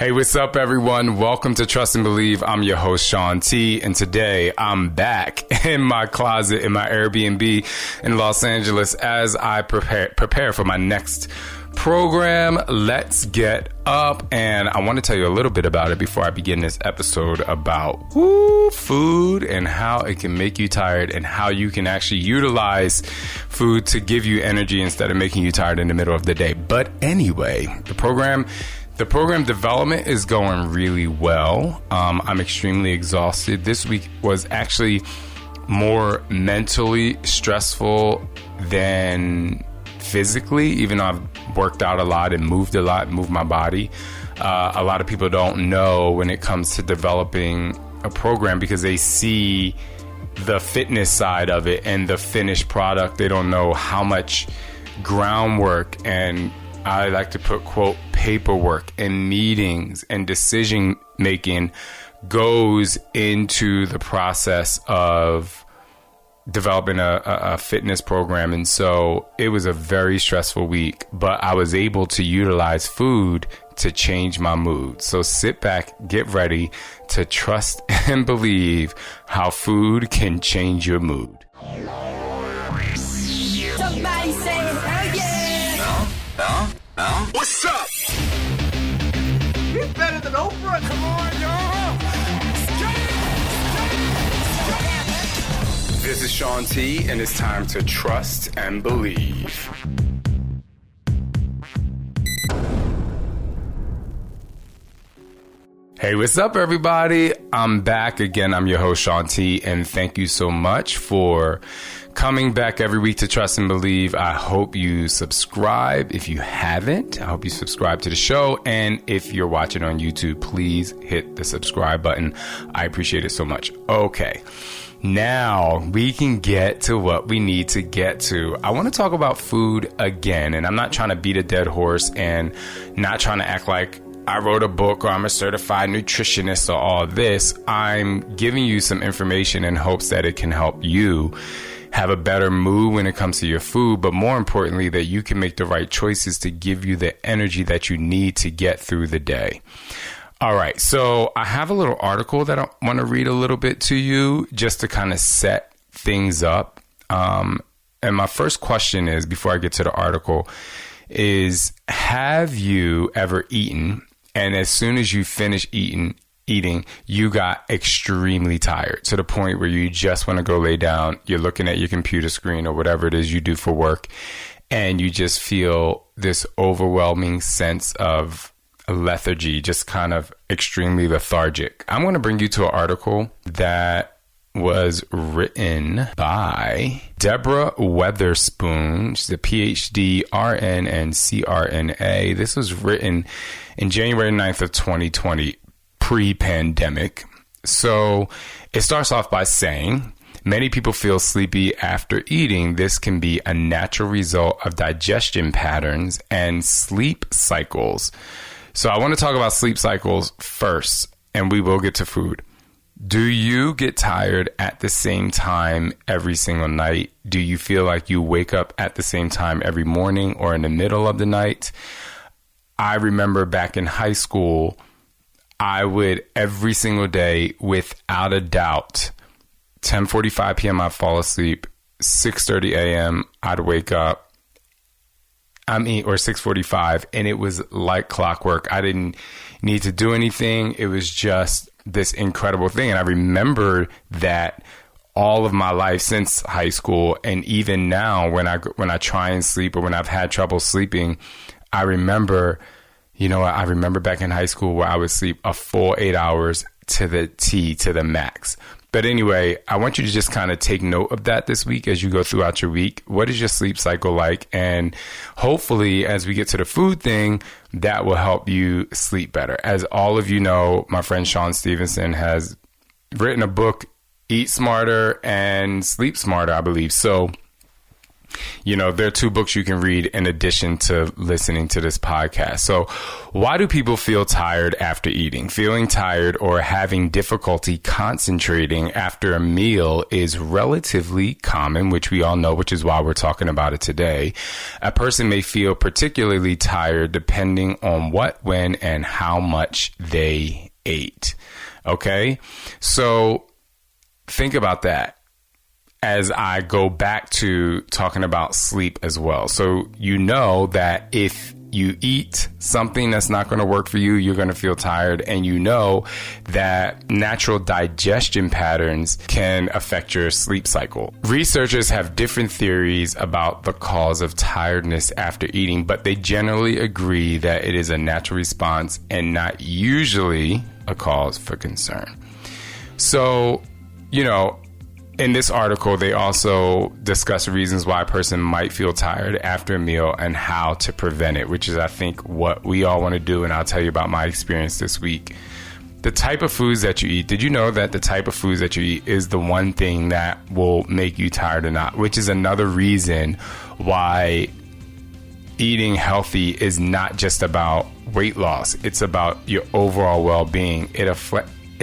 Hey, what's up, everyone? Welcome to Trust and Believe. I'm your host, Shaun T, and today I'm back in my closet in my Airbnb in Los Angeles as I prepare for my next program, Let's Get Up. And I want to tell you a little bit about it before I begin this episode about food and how it can make you tired and how you can actually utilize food to give you energy instead of making you tired in the middle of the day. But anyway, the program development is going really well. I'm extremely exhausted. This week was actually more mentally stressful than physically, even though I've worked out a lot and moved my body. A lot of people don't know when it comes to developing a program because they see the fitness side of it and the finished product. They don't know how much groundwork and I like to put, quote, paperwork and meetings and decision making goes into the process of developing a fitness program. And so it was a very stressful week, but I was able to utilize food to change my mood. So sit back, get ready to trust and believe how food can change your mood. Somebody say hell yeah! What's up? He's better than Oprah. Come on, y'all. This is Shaun T, and it's time to trust and believe. Hey, what's up, everybody? I'm back again. I'm your host, Shaun T, and thank you so much for coming back every week to Trust and Believe. I hope you subscribe. If you haven't, I hope you subscribe to the show. And if you're watching on YouTube, please hit the subscribe button. I appreciate it so much. Okay, now we can get to what we need to get to. I want to talk about food again, and I'm not trying to beat a dead horse and not trying to act like I wrote a book or I'm a certified nutritionist or all this. I'm giving you some information in hopes that it can help you have a better mood when it comes to your food, but more importantly, that you can make the right choices to give you the energy that you need to get through the day. All right, so I have a little article that I want to read a little bit to you just to kind of set things up. And my first question is, before I get to the article, is have you ever eaten and as soon as you finish eating, you got extremely tired to the point where you just want to go lay down. You're looking at your computer screen or whatever it is you do for work, and you just feel this overwhelming sense of lethargy, just kind of extremely lethargic. I'm going to bring you to an article that was written by Deborah Weatherspoon. She's a PhD, RN, and CRNA. This was written in January 9th of 2020, pre-pandemic. So it starts off by saying, many people feel sleepy after eating. This can be a natural result of digestion patterns and sleep cycles. So I want to talk about sleep cycles first, and we will get to food. Do you get tired at the same time every single night? Do you feel like you wake up at the same time every morning or in the middle of the night? I remember back in high school, I would every single day, without a doubt, 10:45 p.m. I'd fall asleep, 6:30 a.m. I'd wake up, or 6:45, and it was like clockwork. I didn't need to do anything. It was just this incredible thing. And I remember that all of my life since high school, and even now when I try and sleep or when I've had trouble sleeping, I remember back in high school where I would sleep a full 8 hours to the max. But anyway, I want you to just kind of take note of that this week as you go throughout your week. What is your sleep cycle like? And hopefully, as we get to the food thing, that will help you sleep better. As all of you know, my friend Shaun Stevenson has written a book, Eat Smarter and Sleep Smarter, I believe. So There are 2 books you can read in addition to listening to this podcast. So why do people feel tired after eating? Feeling tired or having difficulty concentrating after a meal is relatively common, which we all know, which is why we're talking about it today. A person may feel particularly tired depending on what, when, and how much they ate. Okay? So think about that as I go back to talking about sleep as well. So that if you eat something that's not going to work for you, you're going to feel tired. And that natural digestion patterns can affect your sleep cycle. Researchers have different theories about the cause of tiredness after eating, but they generally agree that it is a natural response and not usually a cause for concern. So, in this article, they also discuss reasons why a person might feel tired after a meal and how to prevent it, which is, I think, what we all want to do. And I'll tell you about my experience this week. The type of foods that you eat. Did you know that the type of foods that you eat is the one thing that will make you tired or not? Which is another reason why eating healthy is not just about weight loss. It's about your overall well-being. It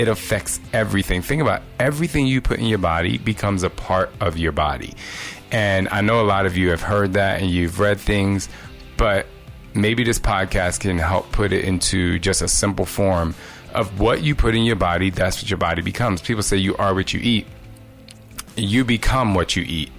affects everything. Think about everything you put in your body becomes a part of your body. And I know a lot of you have heard that and you've read things, but maybe this podcast can help put it into just a simple form of what you put in your body. That's what your body becomes. People say you are what you eat. You become what you eat.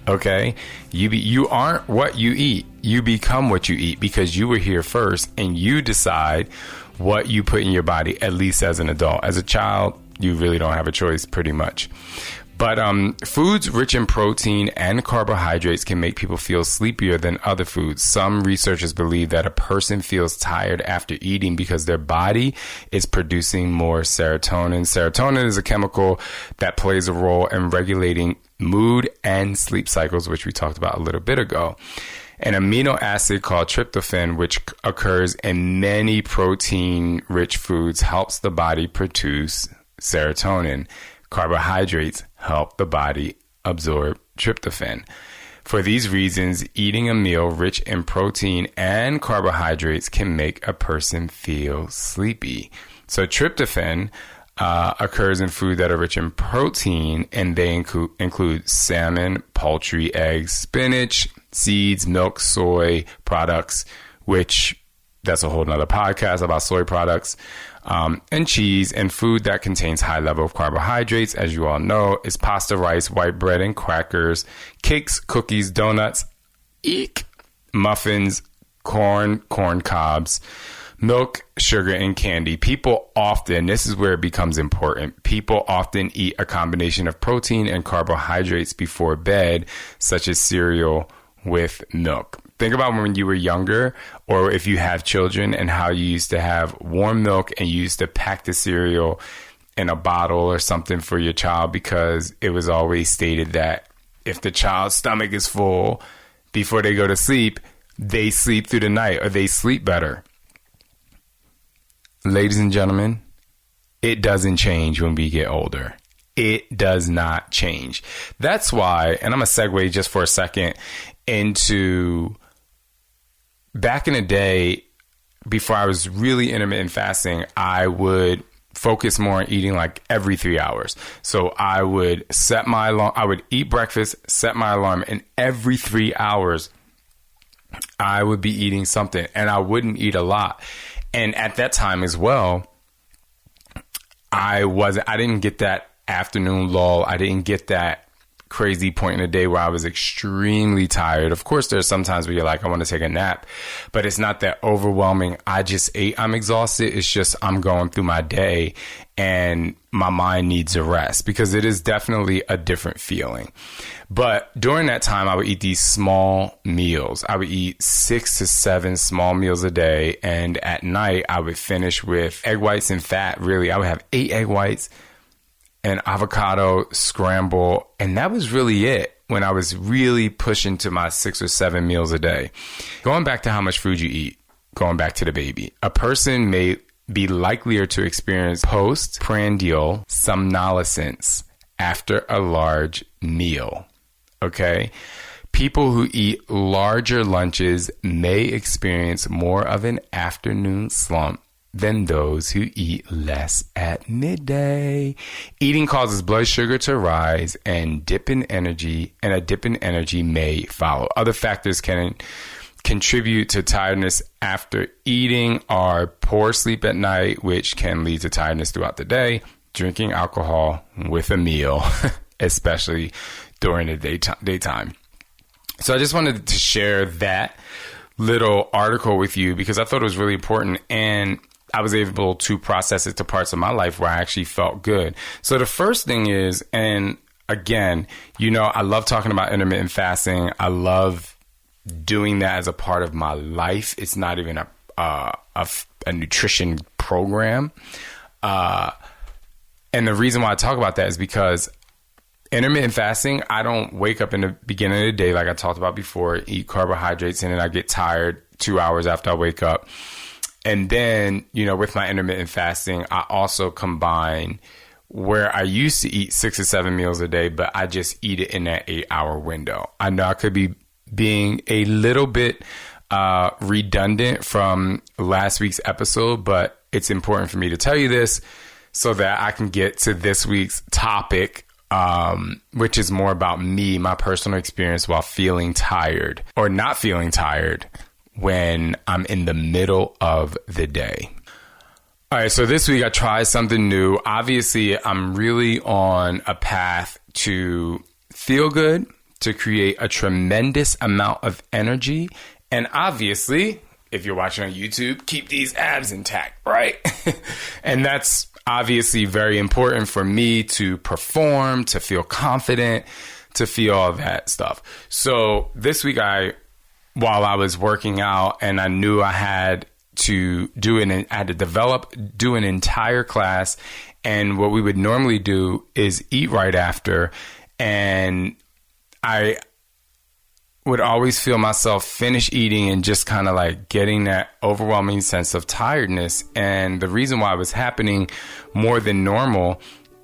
Okay? You aren't what you eat. You become what you eat because you were here first and you decide what you put in your body, at least as an adult. As a child, you really don't have a choice pretty much. But foods rich in protein and carbohydrates can make people feel sleepier than other foods. Some researchers believe that a person feels tired after eating because their body is producing more serotonin. Serotonin is a chemical that plays a role in regulating mood and sleep cycles, which we talked about a little bit ago. An amino acid called tryptophan, which occurs in many protein-rich foods, helps the body produce serotonin. Carbohydrates help the body absorb tryptophan. For these reasons, eating a meal rich in protein and carbohydrates can make a person feel sleepy. So tryptophan occurs in food that are rich in protein, and they include salmon, poultry, eggs, spinach, seeds, milk, soy products, which that's a whole nother podcast about soy products, and cheese. And food that contains high level of carbohydrates, as you all know, is pasta, rice, white bread, and crackers, cakes, cookies, donuts, muffins, corn cobs, milk, sugar, and candy. People often, this is where it becomes important, people often eat a combination of protein and carbohydrates before bed, such as cereal with milk. Think about when you were younger, or if you have children, and how you used to have warm milk and you used to pack the cereal in a bottle or something for your child, because it was always stated that if the child's stomach is full before they go to sleep, they sleep through the night or they sleep better. Ladies and gentlemen, it doesn't change when we get older. It does not change. That's why, and I'm going to segue just for a second into back in the day, before I was really intermittent fasting, I would focus more on eating like every 3 hours. So I would set my alarm, I would eat breakfast, set my alarm, and every 3 hours I would be eating something, and I wouldn't eat a lot. And at that time as well, I didn't get that afternoon lull. I didn't get that crazy point in the day where I was extremely tired. Of course, there's some times where you're like, I want to take a nap, but it's not that overwhelming. I just ate, I'm exhausted. It's just, I'm going through my day and my mind needs a rest, because it is definitely a different feeling. But during that time, I would eat these small meals. I would eat 6 to 7 small meals a day. And at night, I would finish with egg whites and fat. Really, I would have 8 egg whites, an avocado scramble, and that was really it when I was really pushing to my 6 or 7 meals a day. Going back to how much food you eat, going back to the baby, a person may be likelier to experience postprandial somnolence after a large meal. Okay? People who eat larger lunches may experience more of an afternoon slump than those who eat less at midday. Eating causes blood sugar to rise and a dip in energy may follow. Other factors can contribute to tiredness after eating are poor sleep at night, which can lead to tiredness throughout the day, drinking alcohol with a meal, especially during the daytime. So I just wanted to share that little article with you because I thought it was really important, and I was able to process it to parts of my life where I actually felt good. So the first thing is, and again, I love talking about intermittent fasting. I love doing that as a part of my life. It's not even a nutrition program. And the reason why I talk about that is because intermittent fasting, I don't wake up in the beginning of the day like I talked about before, eat carbohydrates, and then I get tired 2 hours after I wake up. And then, with my intermittent fasting, I also combine where I used to eat 6 or 7 meals a day, but I just eat it in that 8-hour window. I know I could be being a little bit redundant from last week's episode, but it's important for me to tell you this so that I can get to this week's topic, which is more about me, my personal experience while feeling tired or not feeling tired when I'm in the middle of the day. All right, so this week I tried something new. Obviously, I'm really on a path to feel good, to create a tremendous amount of energy, and obviously, if you're watching on YouTube, keep these abs intact, right? And that's obviously very important for me to perform, to feel confident, to feel all that stuff. So this week while I was working out and I knew I had to do an entire class. And what we would normally do is eat right after. And I would always feel myself finish eating and just kind of like getting that overwhelming sense of tiredness. And the reason why it was happening more than normal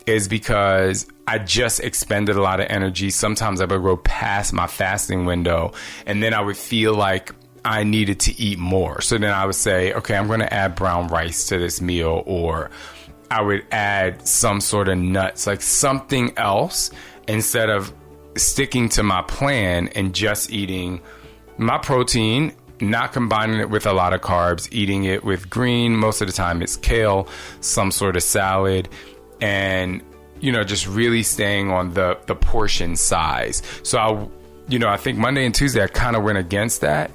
is because I just expended a lot of energy. Sometimes I would go past my fasting window and then I would feel like I needed to eat more. So then I would say, okay, I'm going to add brown rice to this meal, or I would add some sort of nuts, like something else, instead of sticking to my plan and just eating my protein, not combining it with a lot of carbs, eating it with green. Most of the time it's kale, some sort of salad, and just really staying on the portion size. So I think Monday and Tuesday I kind of went against that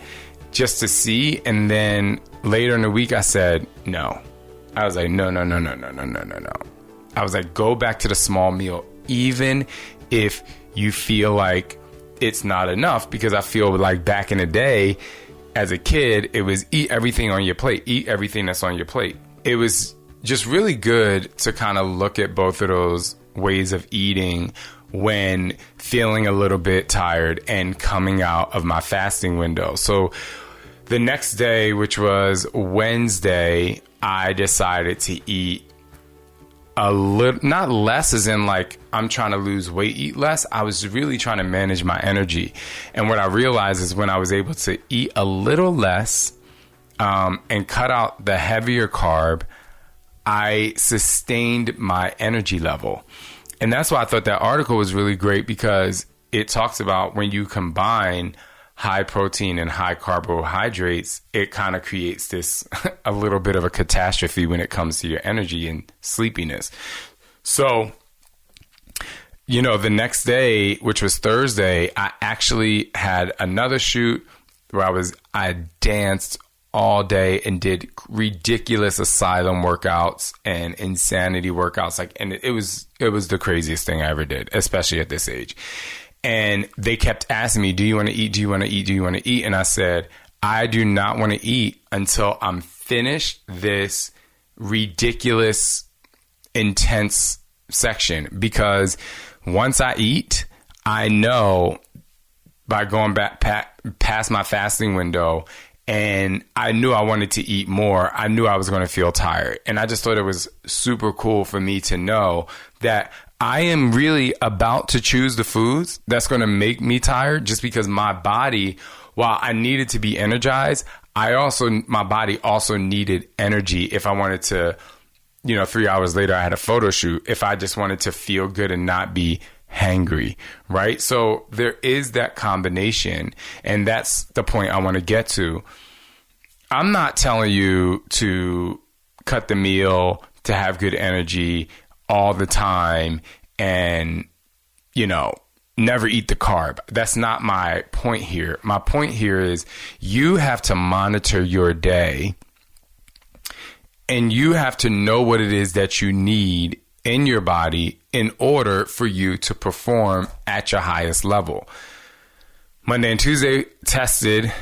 just to see, and then later in the week I said no. I was like no. I was like, go back to the small meal, even if you feel like it's not enough, because I feel like back in the day as a kid, it was eat everything on your plate, eat everything that's on your plate. It was just really good to kind of look at both of those ways of eating when feeling a little bit tired and coming out of my fasting window. So the next day, which was Wednesday, I decided to eat a little, not less as in like I'm trying to lose weight, eat less. I was really trying to manage my energy. And what I realized is when I was able to eat a little less and cut out the heavier carb, I sustained my energy level. And that's why I thought that article was really great, because it talks about when you combine high protein and high carbohydrates, it kind of creates this a little bit of a catastrophe when it comes to your energy and sleepiness. So, the next day, which was Thursday, I actually had another shoot where I danced all day and did ridiculous asylum workouts and insanity workouts. And it was the craziest thing I ever did, especially at this age. And they kept asking me, do you want to eat? Do you want to eat? Do you want to eat? And I said, I do not want to eat until I'm finished this ridiculous, intense section. Because once I eat, I know by going back past my fasting window and I knew I wanted to eat more, I knew I was going to feel tired. And I just thought it was super cool for me to know that I am really about to choose the foods that's going to make me tired, just because my body, while I needed to be energized, my body also needed energy if I wanted to, 3 hours later, I had a photo shoot, if I just wanted to feel good and not be hangry, right? So there is that combination, and that's the point I want to get to. I'm not telling you to cut the meal, to have good energy all the time and, never eat the carb. That's not my point here. My point here is you have to monitor your day, and you have to know what it is that you need in your body in order for you to perform at your highest level. Monday and Tuesday tested.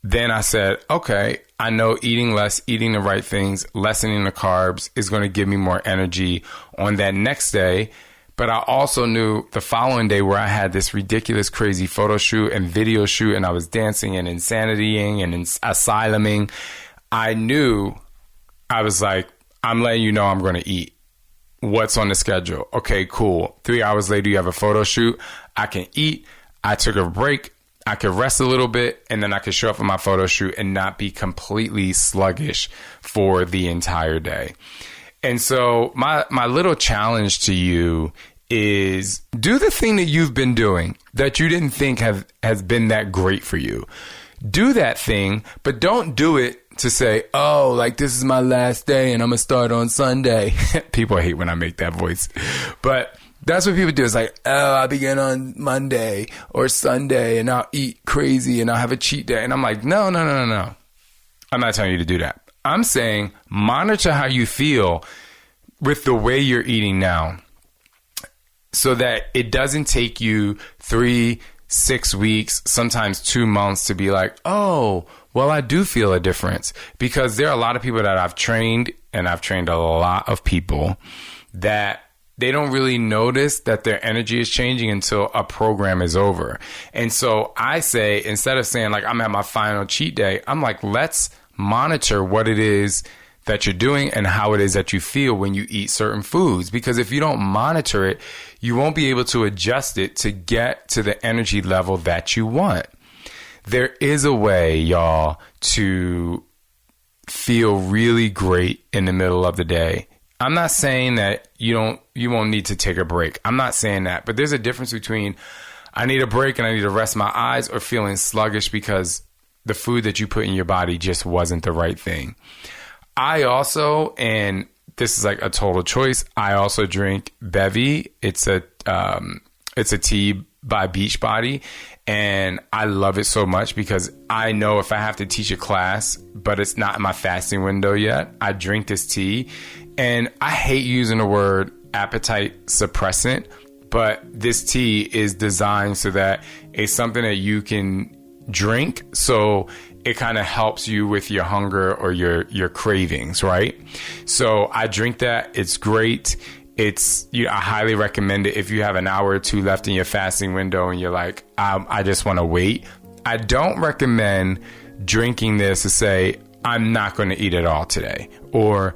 Then I said, okay, I know eating less, eating the right things, lessening the carbs is going to give me more energy on that next day. But I also knew the following day, where I had this ridiculous, crazy photo shoot and video shoot, and I was dancing and insanitying and asyluming. I knew, I was like, I'm letting you know I'm going to eat. What's on the schedule? Okay, cool. 3 hours later, you have a photo shoot. I can eat. I took a break. I could rest a little bit, and then I could show up for my photo shoot and not be completely sluggish for the entire day. And so my little challenge to you is do the thing that you've been doing that you didn't think has been that great for you. Do that thing, but don't do it to say, oh, like this is my last day and I'm going to start on Sunday. People hate when I make that voice. But that's what people do. It's like, oh, I'll begin on Monday or Sunday and I'll eat crazy and I'll have a cheat day. And I'm like, no. I'm not telling you to do that. I'm saying monitor how you feel with the way you're eating now, so that it doesn't take you 3, 6 weeks, sometimes 2 months to be like, oh, well, I do feel a difference. Because there are a lot of people that I've trained, and I've trained a lot of people, that they don't really notice that their energy is changing until a program is over. And so I say, instead of saying like, I'm at my final cheat day, I'm like, let's monitor what it is that you're doing and how it is that you feel when you eat certain foods. Because if you don't monitor it, you won't be able to adjust it to get to the energy level that you want. There is a way, y'all, to feel really great in the middle of the day. I'm not saying that you won't need to take a break. I'm not saying that. But there's a difference between I need a break and I need to rest my eyes, or feeling sluggish because the food that you put in your body just wasn't the right thing. I also, and this is like a total choice, I also drink Bevy. It's a tea by Beachbody, and I love it so much because I know if I have to teach a class, but it's not in my fasting window yet, I drink this tea. And I hate using the word appetite suppressant, but this tea is designed so that it's something that you can drink, so it kind of helps you with your hunger or your cravings, right? So I drink that. It's great. I highly recommend it if you have an hour or two left in your fasting window and you're like, I just want to wait. I don't recommend drinking this to say, I'm not going to eat at all today, or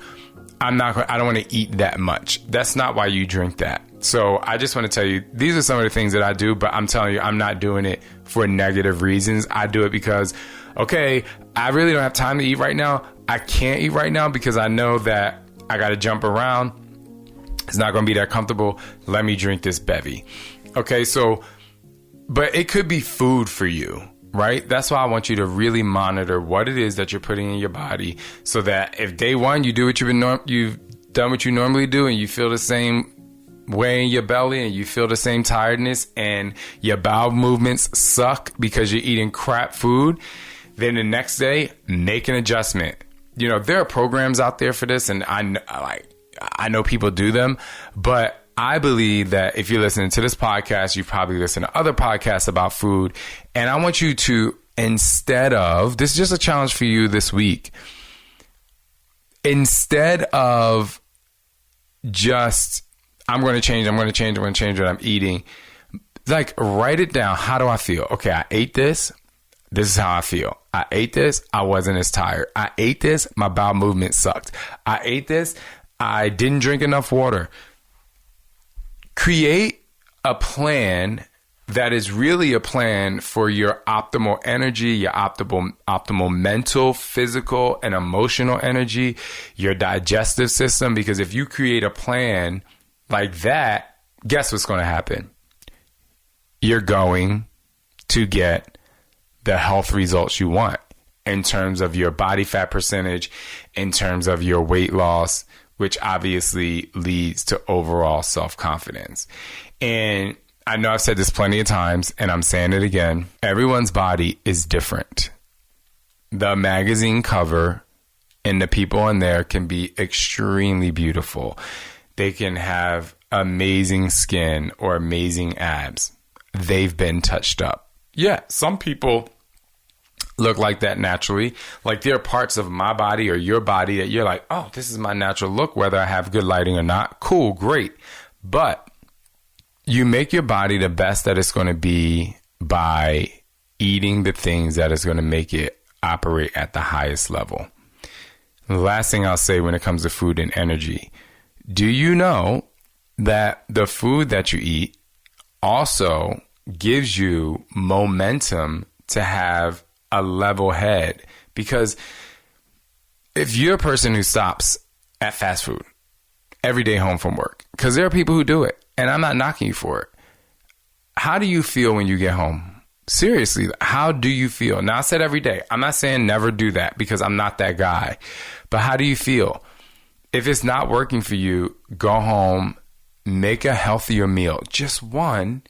I don't want to eat that much. That's not why you drink that. So I just want to tell you, these are some of the things that I do, but I'm telling you, I'm not doing it for negative reasons. I do it because, okay, I really don't have time to eat right now. I can't eat right now because I know that I got to jump around. It's not going to be that comfortable. Let me drink this Bevy. Okay, so, but it could be food for you, right? That's why I want you to really monitor what it is that you're putting in your body, so that if day one you do what you've done what you normally do, and you feel the same way in your belly, and you feel the same tiredness, and your bowel movements suck because you're eating crap food, then the next day make an adjustment. There are programs out there for this, and I know people do them, but I believe that if you're listening to this podcast, you probably listen to other podcasts about food. And I want you to, instead of, this is just a challenge for you this week, instead of just, I'm going to change what I'm eating, like, write it down. How do I feel? Okay, I ate this. This is how I feel. I ate this. I wasn't as tired. I ate this. My bowel movement sucked. I ate this. I didn't drink enough water. Create a plan that is really a plan for your optimal energy, your optimal mental, physical, and emotional energy, your digestive system. Because if you create a plan like that, guess what's going to happen? You're going to get the health results you want in terms of your body fat percentage, in terms of your weight loss, which obviously leads to overall self-confidence. And I know I've said this plenty of times, and I'm saying it again. Everyone's body is different. The magazine cover and the people in there can be extremely beautiful. They can have amazing skin or amazing abs. They've been touched up. Yeah, some people look like that naturally. Like there are parts of my body or your body that you're like, oh, this is my natural look, whether I have good lighting or not. Cool, great. But you make your body the best that it's going to be by eating the things that is going to make it operate at the highest level. The last thing I'll say when it comes to food and energy, do you know that the food that you eat also gives you momentum to have a level head? Because if you're a person who stops at fast food every day home from work, because there are people who do it, and I'm not knocking you for it. How do you feel when you get home? Seriously, how do you feel? Now, I said every day. I'm not saying never do that because I'm not that guy. But how do you feel? If it's not working for you, go home, make a healthier meal, just one,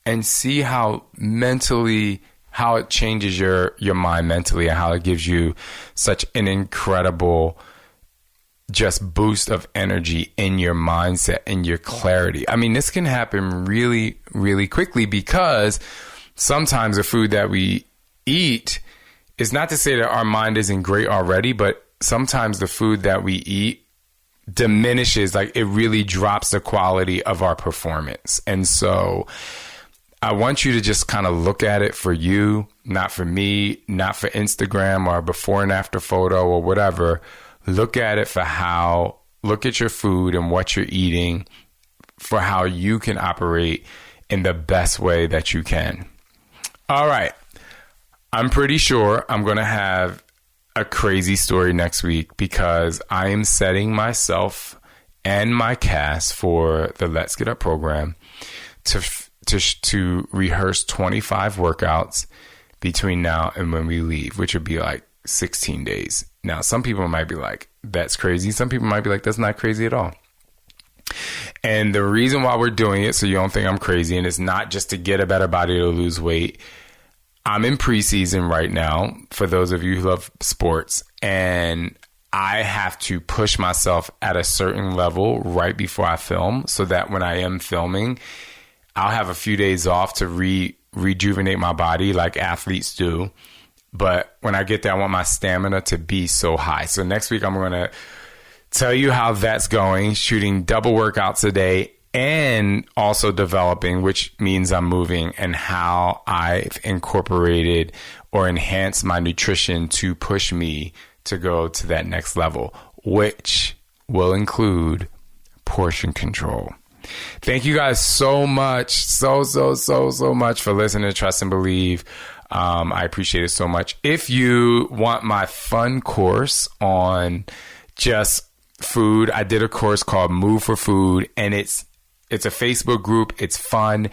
and see how it changes your mind mentally and how it gives you such an incredible just boost of energy in your mindset and your clarity. I mean, this can happen really, really quickly because sometimes the food that we eat is not to say that our mind isn't great already, but sometimes the food that we eat diminishes, like it really drops the quality of our performance. And so I want you to just kind of look at it for you, not for me, not for Instagram or before and after photo or whatever. Look at it look at your food and what you're eating for how you can operate in the best way that you can. All right. I'm pretty sure I'm going to have a crazy story next week because I am setting myself and my cast for the Let's Get Up program to rehearse 25 workouts between now and when we leave, which would be like 16 days. Now, some people might be like, that's crazy. Some people might be like, that's not crazy at all. And the reason why we're doing it, so you don't think I'm crazy, and it's not just to get a better body to lose weight. I'm in preseason right now, for those of you who love sports, and I have to push myself at a certain level right before I film so that when I am filming, I'll have a few days off to rejuvenate my body like athletes do. But when I get there, I want my stamina to be so high. So next week, I'm going to tell you how that's going, shooting double workouts a day and also developing, which means I'm moving, and how I've incorporated or enhanced my nutrition to push me to go to that next level, which will include portion control. Thank you guys so much, so much for listening to Trust and Believe. I appreciate it so much. If you want my fun course on just food, I did a course called Move for Food, and it's a Facebook group. It's fun,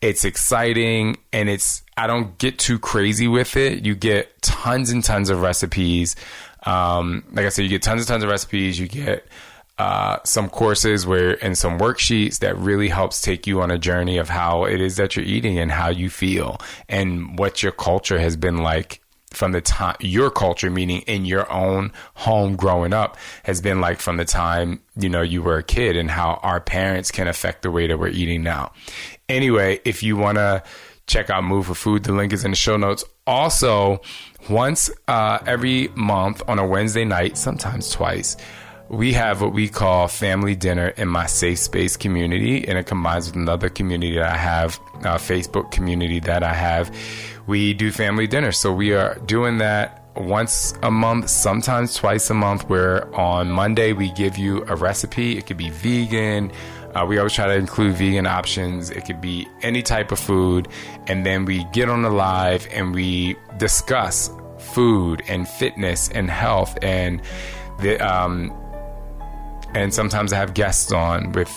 it's exciting, and I don't get too crazy with it. You get tons and tons of recipes. Like I said, you get tons and tons of recipes. You get some courses and some worksheets that really helps take you on a journey of how it is that you're eating and how you feel and what your culture has been like from the time, your culture, meaning in your own home growing up, has been like from the time, you were a kid, and how our parents can affect the way that we're eating now. Anyway, if you want to check out Move for Food, the link is in the show notes. Also, once every month on a Wednesday night, sometimes twice, we have what we call family dinner in my safe space community, and it combines with another community that I have, a Facebook community that I have. We do family dinner. So we are doing that once a month, sometimes twice a month, where on Monday we give you a recipe. It could be vegan. We always try to include vegan options. It could be any type of food. And then we get on the live and we discuss food and fitness and health, and sometimes I have guests on with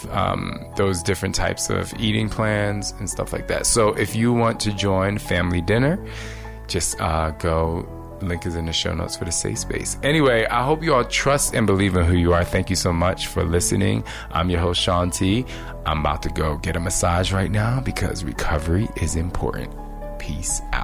those different types of eating plans and stuff like that. So if you want to join family dinner, just go. Link is in the show notes for the safe space. Anyway, I hope you all trust and believe in who you are. Thank you so much for listening. I'm your host, Shaun T. I'm about to go get a massage right now because recovery is important. Peace out.